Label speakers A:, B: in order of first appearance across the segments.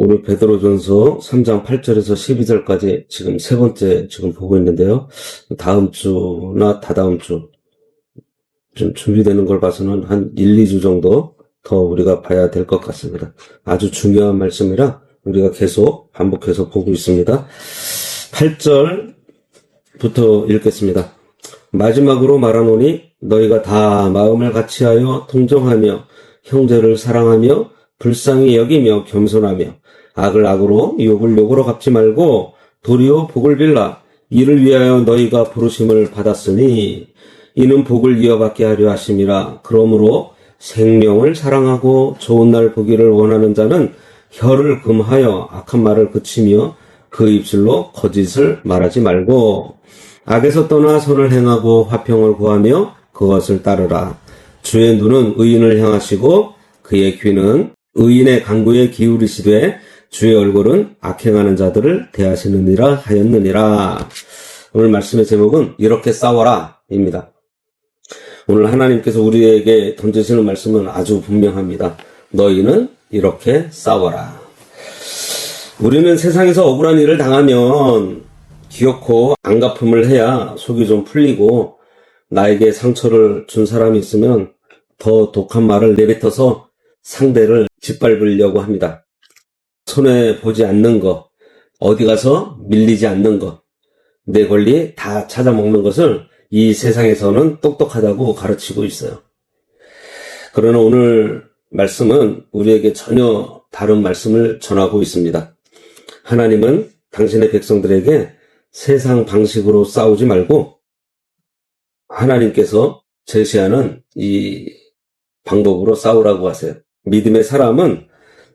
A: 오늘 베드로전서 3장 8절에서 12절까지 지금 세 번째 보고 있는데요. 다음 주나 다다음 주 좀 준비되는 걸 봐서는 한 1, 2주 정도 더 우리가 봐야 될 것 같습니다. 아주 중요한 말씀이라 우리가 계속 반복해서 보고 있습니다. 8절부터 읽겠습니다. 마지막으로 말하노니 너희가 다 마음을 같이하여 동정하며 형제를 사랑하며 불쌍히 여기며 겸손하며 악을 악으로 욕을 욕으로 갚지 말고 도리어 복을 빌라. 이를 위하여 너희가 부르심을 받았으니 이는 복을 이어받게 하려 하심이라. 그러므로 생명을 사랑하고 좋은 날 보기를 원하는 자는 혀를 금하여 악한 말을 그치며 그 입술로 거짓을 말하지 말고 악에서 떠나 선을 행하고 화평을 구하며 그것을 따르라. 주의 눈은 의인을 향하시고 그의 귀는 의인의 간구에 기울이시되 주의 얼굴은 악행하는 자들을 대하시느니라 하였느니라. 오늘 말씀의 제목은 이렇게 싸워라 입니다. 오늘 하나님께서 우리에게 던지시는 말씀은 아주 분명합니다. 너희는 이렇게 싸워라. 우리는 세상에서 억울한 일을 당하면 기어코 안갚음을 해야 속이 좀 풀리고 나에게 상처를 준 사람이 있으면 더 독한 말을 내뱉어서 상대를 짓밟으려고 합니다. 손해보지 않는 것, 어디 가서 밀리지 않는 것, 내 권리 다 찾아먹는 것을 이 세상에서는 똑똑하다고 가르치고 있어요. 그러나 오늘 말씀은 우리에게 전혀 다른 말씀을 전하고 있습니다. 하나님은 당신의 백성들에게 세상 방식으로 싸우지 말고 하나님께서 제시하는 이 방법으로 싸우라고 하세요. 믿음의 사람은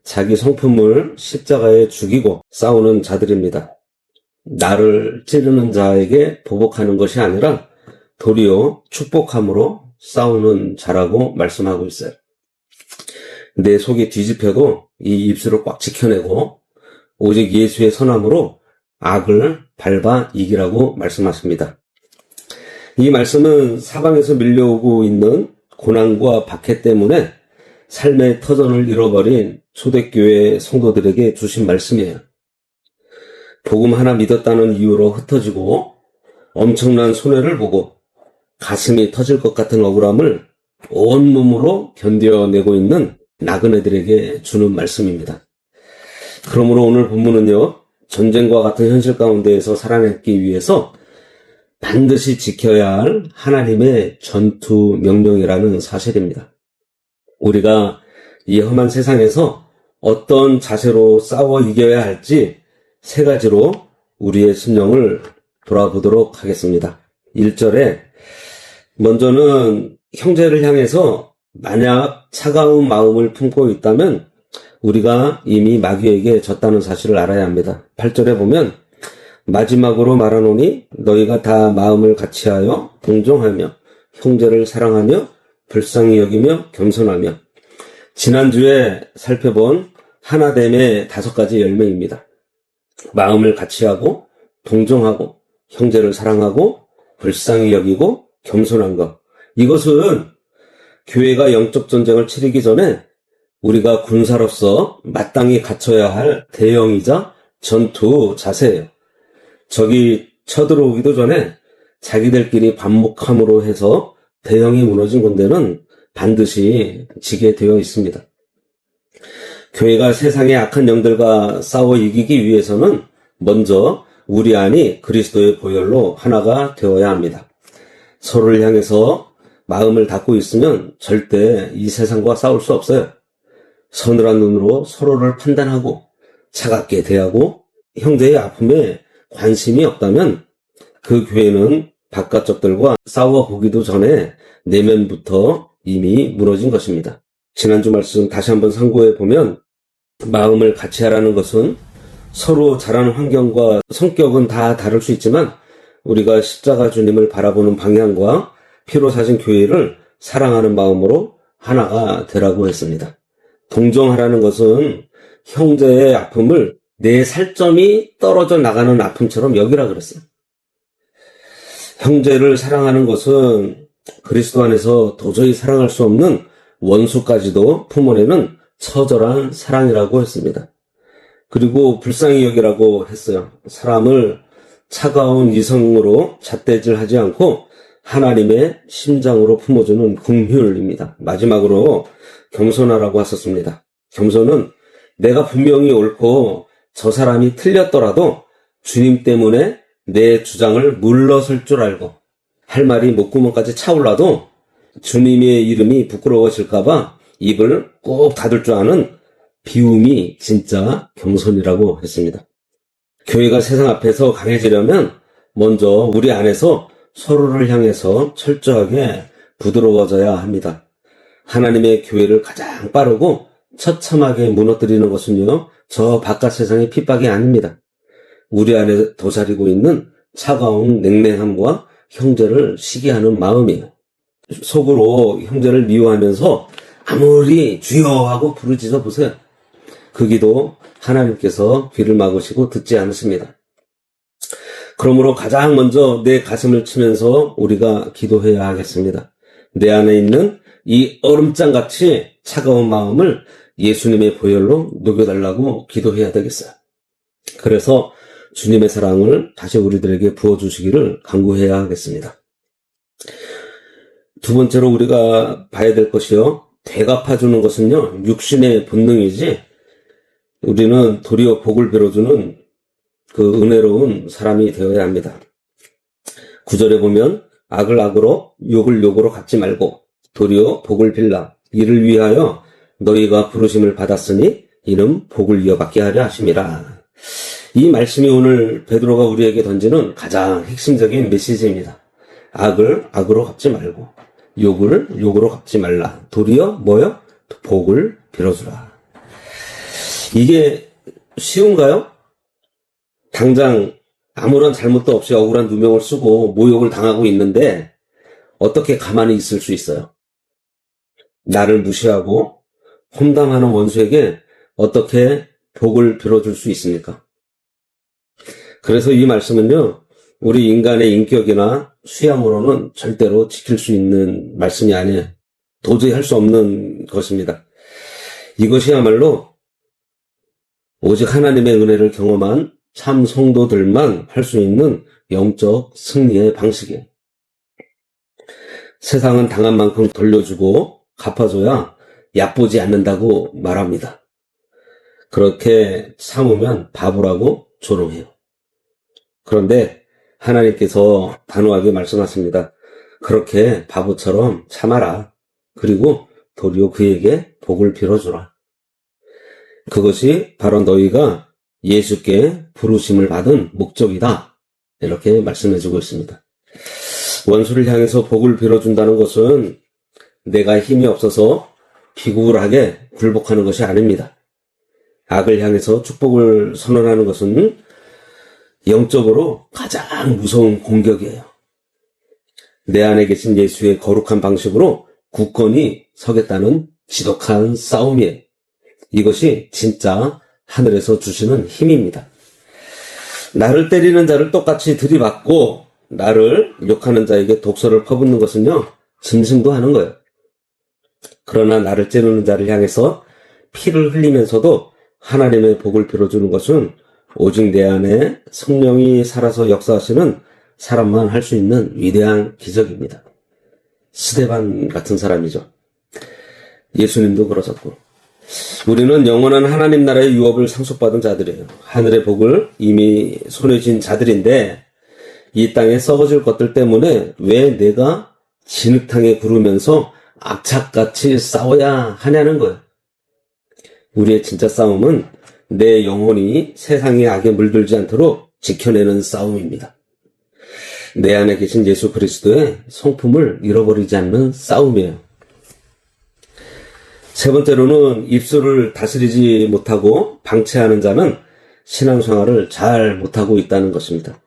A: 자기 성품을 십자가에 죽이고 싸우는 자들입니다. 나를 찌르는 자에게 보복하는 것이 아니라 도리어 축복함으로 싸우는 자라고 말씀하고 있어요. 내 속이 뒤집혀도 이 입술을 꽉 지켜내고 오직 예수의 선함으로 악을 밟아 이기라고 말씀하십니다. 이 말씀은 사방에서 밀려오고 있는 고난과 박해 때문에 삶의 터전을 잃어버린 초대교회 성도들에게 주신 말씀이에요. 복음 하나 믿었다는 이유로 흩어지고 엄청난 손해를 보고 가슴이 터질 것 같은 억울함을 온몸으로 견뎌내고 있는 나그네들에게 주는 말씀입니다. 그러므로 오늘 본문은요, 전쟁과 같은 현실 가운데에서 살아내기 위해서 반드시 지켜야 할 하나님의 전투 명령이라는 사실입니다. 우리가 이 험한 세상에서 어떤 자세로 싸워 이겨야 할지 세 가지로 우리의 심령을 돌아보도록 하겠습니다. 1절에 먼저는 형제를 향해서 만약 차가운 마음을 품고 있다면 우리가 이미 마귀에게 졌다는 사실을 알아야 합니다. 8절에 보면 마지막으로 말하노니 너희가 다 마음을 같이하여 동정하며 형제를 사랑하며 불쌍히 여기며 겸손하며. 지난주에 살펴본 하나됨의 5가지 열매입니다. 마음을 같이하고 동정하고 형제를 사랑하고 불쌍히 여기고 겸손한 것. 이것은 교회가 영적 전쟁을 치르기 전에 우리가 군사로서 마땅히 갖춰야 할 대형이자 전투 자세예요. 적이 쳐들어오기도 전에 자기들끼리 반목함으로 해서 대형이 무너진 군대는 반드시 지게 되어 있습니다. 교회가 세상의 악한 영들과 싸워 이기기 위해서는 먼저 우리 안이 그리스도의 보혈로 하나가 되어야 합니다. 서로를 향해서 마음을 닫고 있으면 절대 이 세상과 싸울 수 없어요. 서늘한 눈으로 서로를 판단하고 차갑게 대하고 형제의 아픔에 관심이 없다면 그 교회는 바깥적들과 싸워보기도 전에 내면부터 이미 무너진 것입니다. 지난주 말씀 다시 한번 상고해 보면 마음을 같이 하라는 것은 서로 자라는 환경과 성격은 다 다를 수 있지만 우리가 십자가 주님을 바라보는 방향과 피로 사신 교회를 사랑하는 마음으로 하나가 되라고 했습니다. 동정하라는 것은 형제의 아픔을 내 살점이 떨어져 나가는 아픔처럼 여기라 그랬어요. 형제를 사랑하는 것은 그리스도 안에서 도저히 사랑할 수 없는 원수까지도 품어내는 처절한 사랑이라고 했습니다. 그리고 불쌍히 여기라고 했어요. 사람을 차가운 이성으로 잣대질하지 않고 하나님의 심장으로 품어주는 긍휼입니다. 마지막으로 겸손하라고 하셨습니다. 겸손은 내가 분명히 옳고 저 사람이 틀렸더라도 주님 때문에 내 주장을 물러설 줄 알고 할 말이 목구멍까지 차올라도 주님의 이름이 부끄러워질까봐 입을 꼭 닫을 줄 아는 비움이 진짜 겸손이라고 했습니다. 교회가 세상 앞에서 강해지려면 먼저 우리 안에서 서로를 향해서 철저하게 부드러워져야 합니다. 하나님의 교회를 가장 빠르고 처참하게 무너뜨리는 것은요, 저 바깥 세상의 핍박이 아닙니다. 우리 안에 도사리고 있는 차가운 냉랭함과 형제를 시기하는 마음이에요. 속으로 형제를 미워하면서 아무리 주여 하고 부르짖어 보세요. 그 기도 하나님께서 귀를 막으시고 듣지 않으십니다. 그러므로 가장 먼저 내 가슴을 치면서 우리가 기도해야 하겠습니다. 내 안에 있는 이 얼음장같이 차가운 마음을 예수님의 보혈로 녹여달라고 기도해야 되겠어요. 그래서 주님의 사랑을 다시 우리들에게 부어주시기를 간구해야 하겠습니다. 두 번째로 우리가 봐야 될 것이요, 되갚아주는 것은요, 육신의 본능이지 우리는 도리어 복을 빌어주는 그 은혜로운 사람이 되어야 합니다. 9절에 보면 악을 악으로 욕을 욕으로 갚지 말고 도리어 복을 빌라. 이를 위하여 너희가 부르심을 받았으니 이는 복을 이어받게 하려 하심이라. 이 말씀이 오늘 베드로가 우리에게 던지는 가장 핵심적인 메시지입니다. 악을 악으로 갚지 말고 욕을 욕으로 갚지 말라. 도리어 뭐요? 복을 빌어주라. 이게 쉬운가요? 당장 아무런 잘못도 없이 억울한 누명을 쓰고 모욕을 당하고 있는데 어떻게 가만히 있을 수 있어요? 나를 무시하고 험담하는 원수에게 어떻게 복을 빌어줄 수 있습니까? 그래서 이 말씀은요, 우리 인간의 인격이나 수양으로는 절대로 지킬 수 있는 말씀이 아니에요. 도저히 할 수 없는 것입니다. 이것이야말로 오직 하나님의 은혜를 경험한 참 성도들만 할 수 있는 영적 승리의 방식이에요. 세상은 당한 만큼 돌려주고 갚아줘야 얕보지 않는다고 말합니다. 그렇게 참으면 바보라고 조롱해요. 그런데 하나님께서 단호하게 말씀하십니다. 그렇게 바보처럼 참아라. 그리고 도리어 그에게 복을 빌어주라. 그것이 바로 너희가 예수께 부르심을 받은 목적이다. 이렇게 말씀해주고 있습니다. 원수를 향해서 복을 빌어준다는 것은 내가 힘이 없어서 비굴하게 굴복하는 것이 아닙니다. 악을 향해서 축복을 선언하는 것은 영적으로 가장 무서운 공격이에요. 내 안에 계신 예수의 거룩한 방식으로 굳건히 서겠다는 지독한 싸움이에요. 이것이 진짜 하늘에서 주시는 힘입니다. 나를 때리는 자를 똑같이 들이받고 나를 욕하는 자에게 독서를 퍼붓는 것은요, 짐승도 하는 거예요. 그러나 나를 찌르는 자를 향해서 피를 흘리면서도 하나님의 복을 빌어주는 것은 오직 내 안에 성령이 살아서 역사하시는 사람만 할 수 있는 위대한 기적입니다. 스데반 같은 사람이죠. 예수님도 그러셨고, 우리는 영원한 하나님 나라의 유업을 상속받은 자들이에요. 하늘의 복을 이미 손에 쥔 자들인데 이 땅에 썩어질 것들 때문에 왜 내가 진흙탕에 구르면서 악착같이 싸워야 하냐는 거예요. 우리의 진짜 싸움은 내 영혼이 세상의 악에 물들지 않도록 지켜내는 싸움입니다. 내 안에 계신 예수 그리스도의 성품을 잃어버리지 않는 싸움이에요. 세 번째로는 입술을 다스리지 못하고 방치하는 자는 신앙생활을 잘 못하고 있다는 것입니다.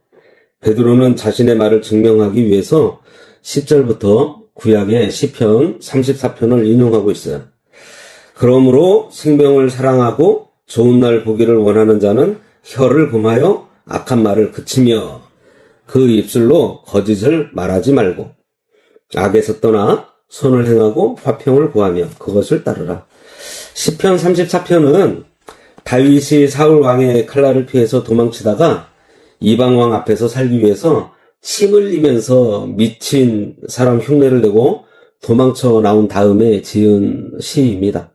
A: 베드로는 자신의 말을 증명하기 위해서 10절부터 구약의 시편 34편을 인용하고 있어요. 그러므로 생명을 사랑하고 좋은 날 보기를 원하는 자는 혀를 금하여 악한 말을 그치며 그 입술로 거짓을 말하지 말고 악에서 떠나 선을 행하고 화평을 구하며 그것을 따르라. 시편 34편은 다윗이 사울 왕의 칼날을 피해서 도망치다가 이방 왕 앞에서 살기 위해서 침 흘리면서 미친 사람 흉내를 내고 도망쳐 나온 다음에 지은 시입니다.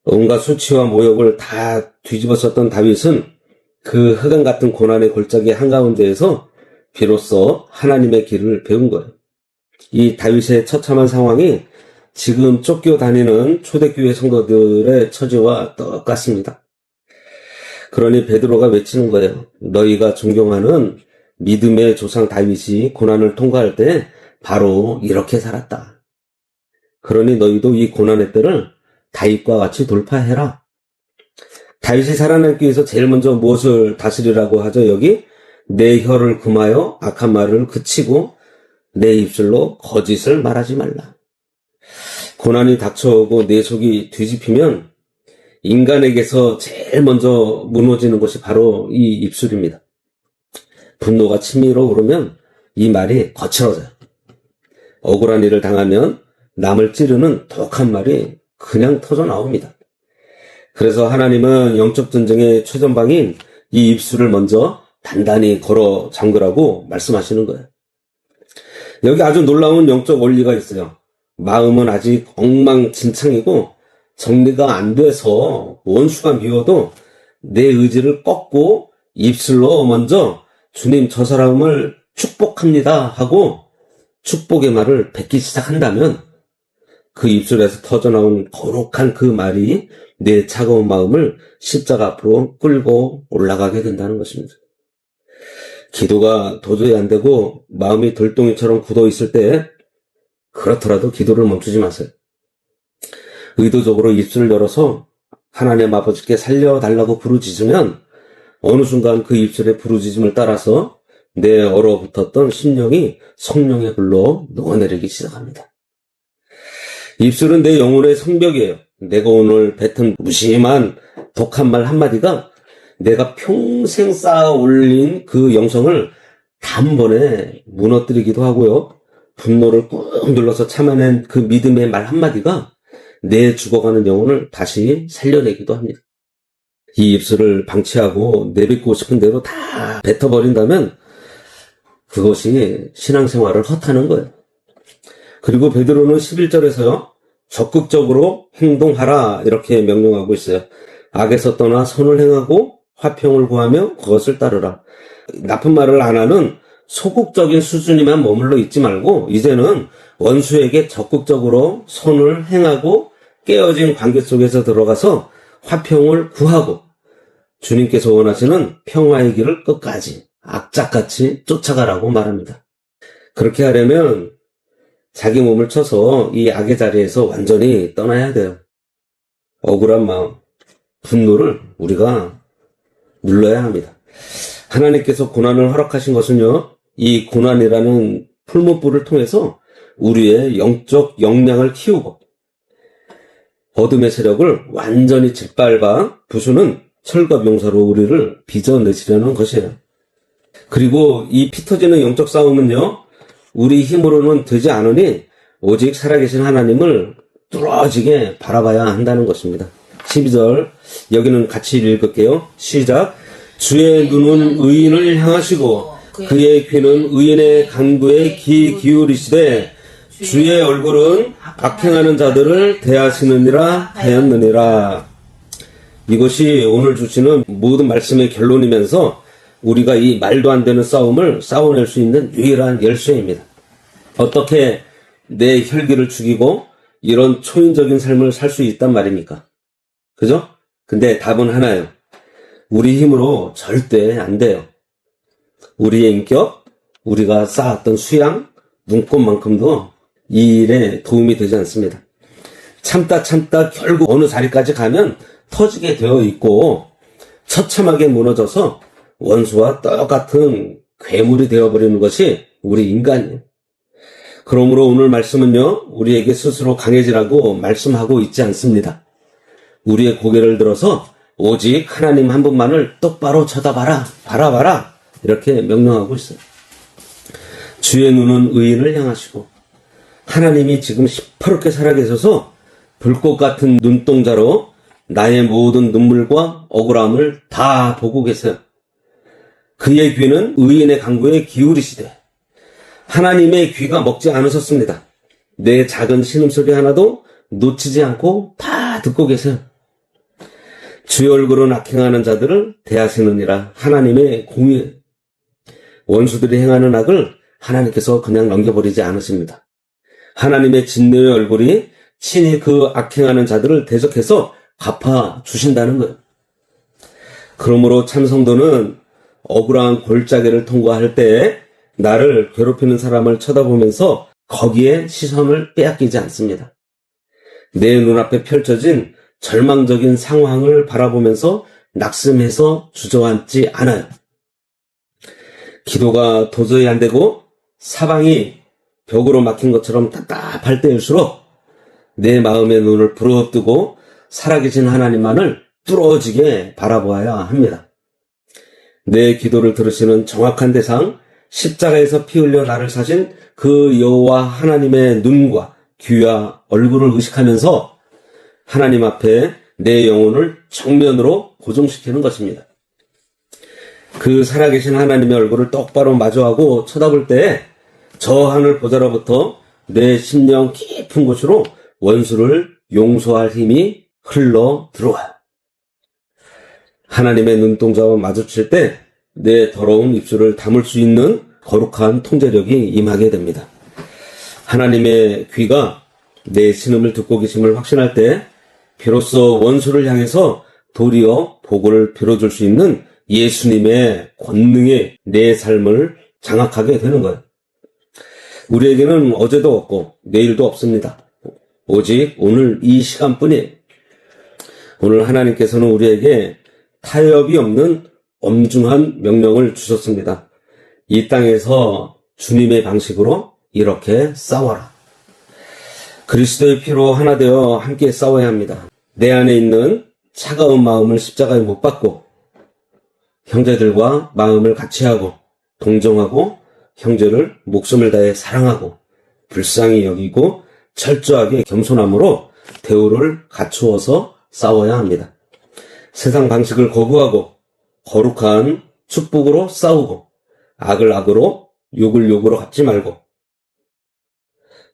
A: 온갖 수치와 모욕을 다 뒤집어썼던 다윗은 그 흑암 같은 고난의 골짜기 한가운데에서 비로소 하나님의 길을 배운 거예요. 이 다윗의 처참한 상황이 지금 쫓겨다니는 초대교회 성도들의 처지와 똑같습니다. 그러니 베드로가 외치는 거예요. 너희가 존경하는 믿음의 조상 다윗이 고난을 통과할 때 바로 이렇게 살았다. 그러니 너희도 이 고난의 때를 다윗과 같이 돌파해라. 다윗이 살아남기 위해서 제일 먼저 무엇을 다스리라고 하죠? 여기 내 혀를 금하여 악한 말을 그치고 내 입술로 거짓을 말하지 말라. 고난이 닥쳐오고 내 속이 뒤집히면 인간에게서 제일 먼저 무너지는 것이 바로 이 입술입니다. 분노가 치밀어 오르면 이 말이 거칠어져요. 억울한 일을 당하면 남을 찌르는 독한 말이 그냥 터져 나옵니다. 그래서 하나님은 영적 전쟁의 최전방인 이 입술을 먼저 단단히 걸어 잠그라고 말씀하시는 거예요. 여기 아주 놀라운 영적 원리가 있어요. 마음은 아직 엉망진창이고 정리가 안 돼서 원수가 미워도 내 의지를 꺾고 입술로 먼저 주님 저 사람을 축복합니다 하고 축복의 말을 뱉기 시작한다면 그 입술에서 터져나온 거룩한 그 말이 내 차가운 마음을 십자가 앞으로 끌고 올라가게 된다는 것입니다. 기도가 도저히 안 되고 마음이 돌덩이처럼 굳어 있을 때 그렇더라도 기도를 멈추지 마세요. 의도적으로 입술을 열어서 하나님 아버지께 살려달라고 부르짖으면 어느 순간 그 입술의 부르짖음을 따라서 내 얼어붙었던 심령이 성령의 불로 녹아내리기 시작합니다. 입술은 내 영혼의 성벽이에요. 내가 오늘 뱉은 무심한 독한 말 한마디가 내가 평생 쌓아 올린 그 영성을 단번에 무너뜨리기도 하고요. 분노를 꾹 눌러서 참아낸 그 믿음의 말 한마디가 내 죽어가는 영혼을 다시 살려내기도 합니다. 이 입술을 방치하고 내뱉고 싶은 대로 다 뱉어버린다면 그것이 신앙생활을 헛하는 거예요. 그리고 베드로는 11절에서요. 적극적으로 행동하라 이렇게 명령하고 있어요. 악에서 떠나 선을 행하고 화평을 구하며 그것을 따르라. 나쁜 말을 안 하는 소극적인 수준이만 머물러 있지 말고 이제는 원수에게 적극적으로 선을 행하고 깨어진 관계 속에서 들어가서 화평을 구하고 주님께서 원하시는 평화의 길을 끝까지 악착같이 쫓아가라고 말합니다. 그렇게 하려면 자기 몸을 쳐서 이 악의 자리에서 완전히 떠나야 돼요. 억울한 마음, 분노를 우리가 눌러야 합니다. 하나님께서 고난을 허락하신 것은요, 이 고난이라는 풀무불을 통해서 우리의 영적 역량을 키우고 어둠의 세력을 완전히 짓밟아 부수는 철과 용사로 우리를 빚어내시려는 것이에요. 그리고 이 피 터지는 영적 싸움은요, 우리 힘으로는 되지 않으니 오직 살아계신 하나님을 뚫어지게 바라봐야 한다는 것입니다. 12절 여기는 같이 읽을게요. 시작. 주의 눈은 의인을 향하시고 그의 귀는 의인의 간구에 귀 기울이시되 주의 얼굴은 악행하는 자들을 대하시느니라 하였느니라. 이것이 오늘 주시는 모든 말씀의 결론이면서 우리가 이 말도 안 되는 싸움을 싸워낼 수 있는 유일한 열쇠입니다. 어떻게 내 혈기를 죽이고 이런 초인적인 삶을 살 수 있단 말입니까? 그죠? 근데 답은 하나예요. 우리 힘으로 절대 안 돼요. 우리의 인격, 우리가 쌓았던 수양, 눈꽃만큼도 이 일에 도움이 되지 않습니다. 참다 결국 어느 자리까지 가면 터지게 되어 있고 처참하게 무너져서 원수와 똑같은 괴물이 되어버리는 것이 우리 인간이에요. 그러므로 오늘 말씀은요, 우리에게 스스로 강해지라고 말씀하고 있지 않습니다. 우리의 고개를 들어서 오직 하나님 한 분만을 똑바로 쳐다봐라, 바라봐라 이렇게 명령하고 있어요. 주의 눈은 의인을 향하시고 하나님이 지금 시퍼렇게 살아계셔서 불꽃 같은 눈동자로 나의 모든 눈물과 억울함을 다 보고 계세요. 그의 귀는 의인의 간구에 기울이시되 하나님의 귀가 먹지 않으셨습니다. 내 작은 신음소리 하나도 놓치지 않고 다 듣고 계세요. 주의 얼굴은 악행하는 자들을 대하시느니라. 하나님의 공의, 원수들이 행하는 악을 하나님께서 그냥 넘겨버리지 않으십니다. 하나님의 진노의 얼굴이 친히 그 악행하는 자들을 대적해서 갚아주신다는 거예요. 그러므로 참 성도는 억울한 골짜기를 통과할 때 나를 괴롭히는 사람을 쳐다보면서 거기에 시선을 빼앗기지 않습니다. 내 눈앞에 펼쳐진 절망적인 상황을 바라보면서 낙심해서 주저앉지 않아요. 기도가 도저히 안 되고 사방이 벽으로 막힌 것처럼 답답할 때일수록 내 마음의 눈을 부릅뜨고 살아계신 하나님만을 뚫어지게 바라보아야 합니다. 내 기도를 들으시는 정확한 대상, 십자가에서 피 흘려 나를 사신 그 여호와 하나님의 눈과 귀와 얼굴을 의식하면서 하나님 앞에 내 영혼을 정면으로 고정시키는 것입니다. 그 살아계신 하나님의 얼굴을 똑바로 마주하고 쳐다볼 때 저 하늘 보좌로부터 내 심령 깊은 곳으로 원수를 용서할 힘이 흘러 들어와요. 하나님의 눈동자와 마주칠 때 내 더러운 입술을 담을 수 있는 거룩한 통제력이 임하게 됩니다. 하나님의 귀가 내 신음을 듣고 계심을 확신할 때 비로소 원수를 향해서 도리어 복을 빌어줄 수 있는 예수님의 권능이 내 삶을 장악하게 되는 거예요. 우리에게는 어제도 없고 내일도 없습니다. 오직 오늘 이 시간뿐이에요. 오늘 하나님께서는 우리에게 타협이 없는 엄중한 명령을 주셨습니다. 이 땅에서 주님의 방식으로 이렇게 싸워라. 그리스도의 피로 하나 되어 함께 싸워야 합니다. 내 안에 있는 차가운 마음을 십자가에 못 박고 형제들과 마음을 같이 하고 동정하고 형제를 목숨을 다해 사랑하고 불쌍히 여기고 철저하게 겸손함으로 대우를 갖추어서 싸워야 합니다. 세상 방식을 거부하고 거룩한 축복으로 싸우고 악을 악으로 욕을 욕으로 갚지 말고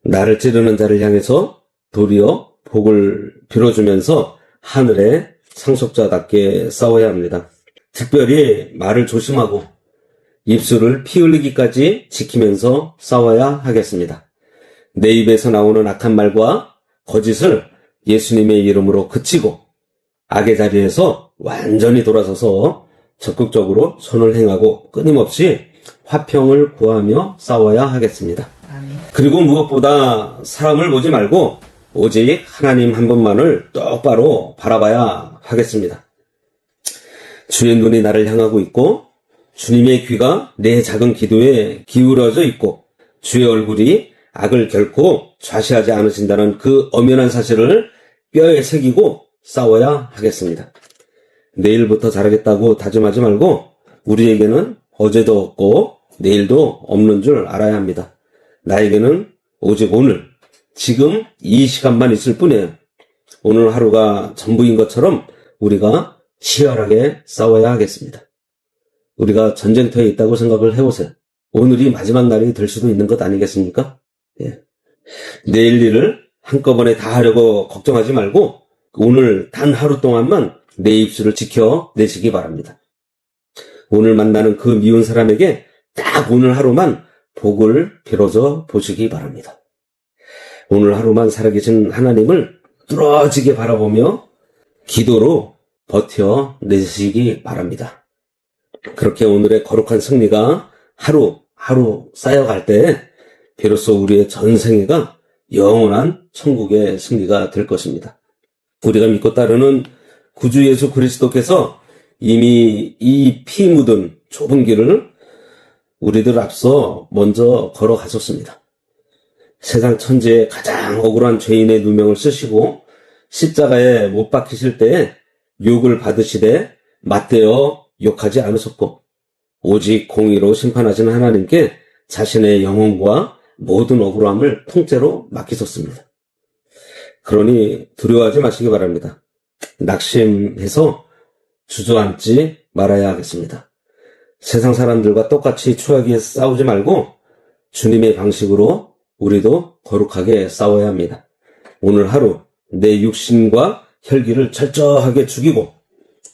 A: 나를 찌르는 자를 향해서 도리어 복을 빌어주면서 하늘의 상속자답게 싸워야 합니다. 특별히 말을 조심하고 입술을 피 흘리기까지 지키면서 싸워야 하겠습니다. 내 입에서 나오는 악한 말과 거짓을 예수님의 이름으로 그치고 악의 자리에서 완전히 돌아서서 적극적으로 선을 행하고 끊임없이 화평을 구하며 싸워야 하겠습니다. 그리고 무엇보다 사람을 보지 말고 오직 하나님 한 분만을 똑바로 바라봐야 하겠습니다. 주의 눈이 나를 향하고 있고 주님의 귀가 내 작은 기도에 기울어져 있고 주의 얼굴이 악을 결코 좌시하지 않으신다는 그 엄연한 사실을 뼈에 새기고 싸워야 하겠습니다. 내일부터 잘하겠다고 다짐하지 말고 우리에게는 어제도 없고 내일도 없는 줄 알아야 합니다. 나에게는 오직 오늘, 지금 이 시간만 있을 뿐이에요. 오늘 하루가 전부인 것처럼 우리가 치열하게 싸워야 하겠습니다. 우리가 전쟁터에 있다고 생각을 해보세요. 오늘이 마지막 날이 될 수도 있는 것 아니겠습니까? 예. 내일 일을 한꺼번에 다 하려고 걱정하지 말고 오늘 단 하루 동안만 내 입술을 지켜내시기 바랍니다. 오늘 만나는 그 미운 사람에게 딱 오늘 하루만 복을 빌어줘 보시기 바랍니다. 오늘 하루만 살아계신 하나님을 뚫어지게 바라보며 기도로 버텨내시기 바랍니다. 그렇게 오늘의 거룩한 승리가 하루 쌓여갈 때 비로소 우리의 전생애가 영원한 천국의 승리가 될 것입니다. 우리가 믿고 따르는 구주 예수 그리스도께서 이미 이 피 묻은 좁은 길을 우리들 앞서 먼저 걸어가셨습니다. 세상 천지에 가장 억울한 죄인의 누명을 쓰시고 십자가에 못 박히실 때에 욕을 받으시되 맞대어 욕하지 않으셨고 오직 공의로 심판하시는 하나님께 자신의 영혼과 모든 억울함을 통째로 맡기셨습니다. 그러니 두려워하지 마시기 바랍니다. 낙심해서 주저앉지 말아야 하겠습니다. 세상 사람들과 똑같이 추하게 싸우지 말고 주님의 방식으로 우리도 거룩하게 싸워야 합니다. 오늘 하루 내 육신과 혈기를 철저하게 죽이고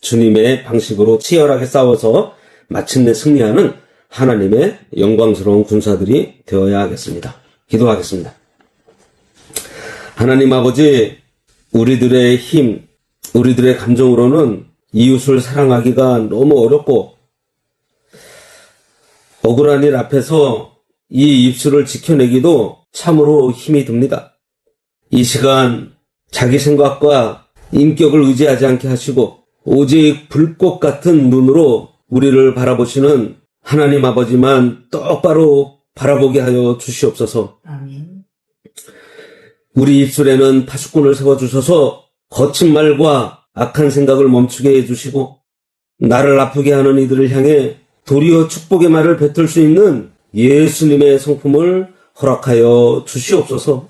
A: 주님의 방식으로 치열하게 싸워서 마침내 승리하는 하나님의 영광스러운 군사들이 되어야 하겠습니다. 기도하겠습니다. 하나님 아버지, 우리들의 힘, 우리들의 감정으로는 이웃을 사랑하기가 너무 어렵고 억울한 일 앞에서 이 입술을 지켜내기도 참으로 힘이 듭니다. 이 시간 자기 생각과 인격을 의지하지 않게 하시고 오직 불꽃 같은 눈으로 우리를 바라보시는 하나님 아버지만 똑바로 바라보게 하여 주시옵소서.
B: 아멘.
A: 우리 입술에는 파수꾼을 세워주셔서 거친 말과 악한 생각을 멈추게 해주시고 나를 아프게 하는 이들을 향해 도리어 축복의 말을 뱉을 수 있는 예수님의 성품을 허락하여 주시옵소서.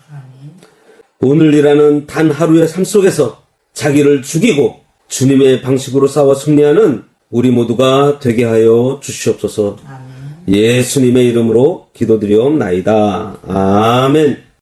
A: 오늘이라는 단 하루의 삶 속에서 자기를 죽이고 주님의 방식으로 싸워 승리하는 우리 모두가 되게 하여 주시옵소서. 예수님의 이름으로 기도드리옵나이다. 아멘.